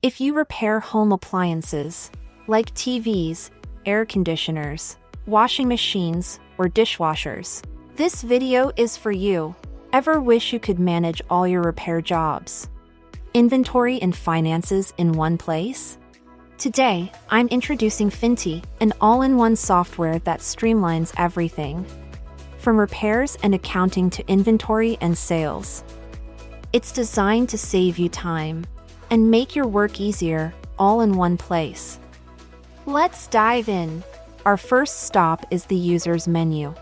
If you repair home appliances, like TVs, air conditioners, washing machines, or dishwashers, this video is for you. Ever wish you could manage all your repair jobs, inventory and finances in one place? Today, I'm introducing Finty, an all-in-one software that streamlines everything, from repairs and accounting to inventory and sales. It's designed to save you time and make your work easier, all in one place. Let's dive in. Our first stop is the user's menu.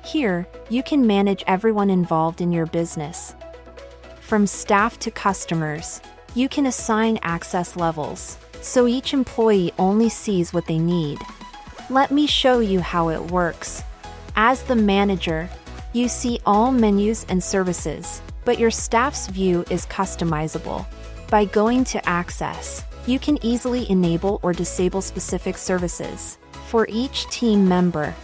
Here, you can manage everyone involved in your business. From staff to customers, you can assign access levels, so each employee only sees what they need. Let me show you how it works. As the manager, you see all menus and services, but your staff's view is customizable. By going to Access, you can easily enable or disable specific services for each team member.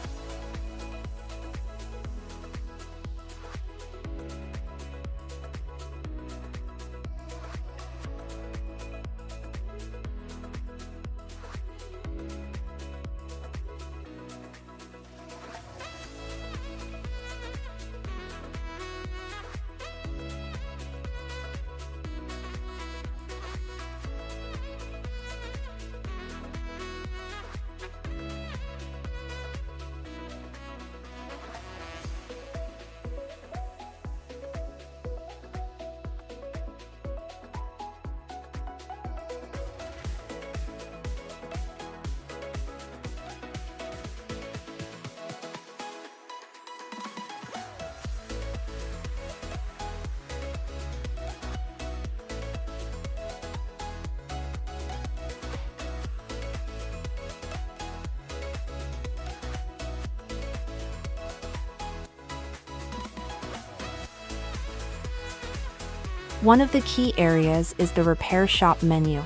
One of the key areas is the repair shop menu.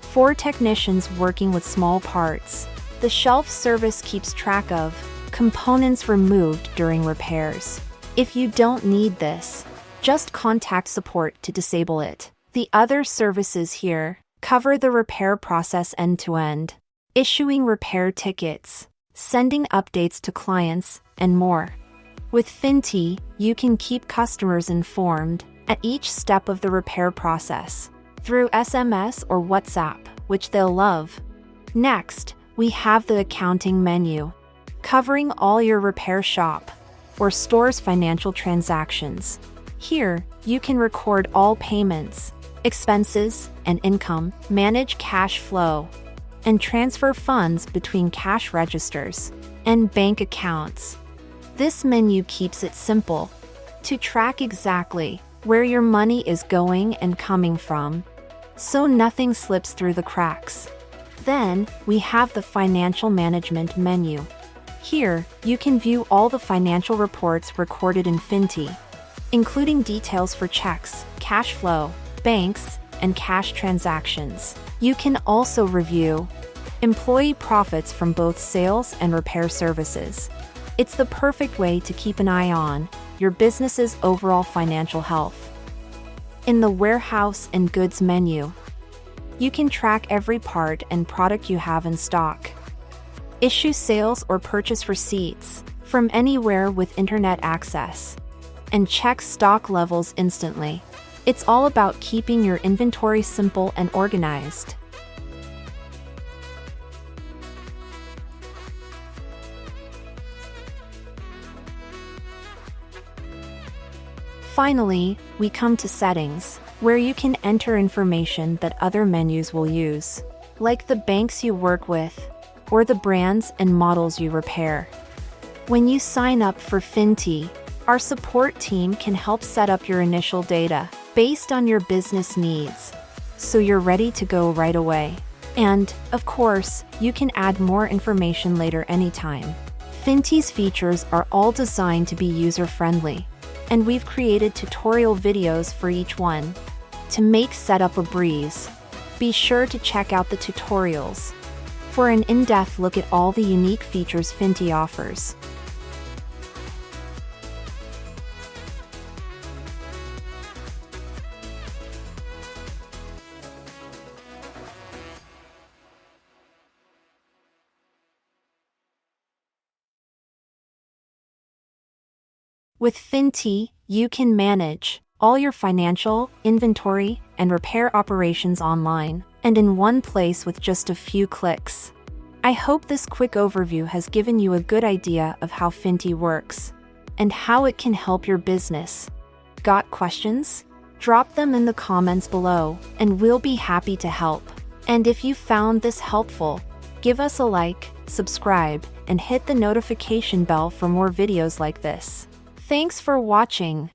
For technicians working with small parts, the shelf service keeps track of components removed during repairs. If you don't need this, just contact support to disable it. The other services here cover the repair process end-to-end, issuing repair tickets, sending updates to clients, and more. With Finty, you can keep customers informed at each step of the repair process through SMS or WhatsApp, which they'll love. Next, we have the accounting menu, covering all your repair shop or store's financial transactions. Here, you can record all payments, expenses, and income, manage cash flow, and transfer funds between cash registers and bank accounts. This menu keeps it simple to track exactly where your money is going and coming from, so nothing slips through the cracks. Then, we have the financial management menu. Here, you can view all the financial reports recorded in Finty, including details for checks, cash flow, banks, and cash transactions. You can also review employee profits from both sales and repair services. It's the perfect way to keep an eye on your business's overall financial health. In the warehouse and goods menu, you can track every part and product you have in stock. Issue sales or purchase receipts from anywhere with internet access, and check stock levels instantly. It's all about keeping your inventory simple and organized. Finally, we come to settings, where you can enter information that other menus will use, like the banks you work with, or the brands and models you repair. When you sign up for Finty, our support team can help set up your initial data based on your business needs, so you're ready to go right away. And, of course, you can add more information later anytime. Finty's features are all designed to be user-friendly, and we've created tutorial videos for each one. To make setup a breeze, be sure to check out the tutorials for an in-depth look at all the unique features Finty offers. With Finty, you can manage all your financial, inventory, and repair operations online, and in one place with just a few clicks. I hope this quick overview has given you a good idea of how Finty works and how it can help your business. Got questions? Drop them in the comments below, and we'll be happy to help. And if you found this helpful, give us a like, subscribe, and hit the notification bell for more videos like this. Thanks for watching.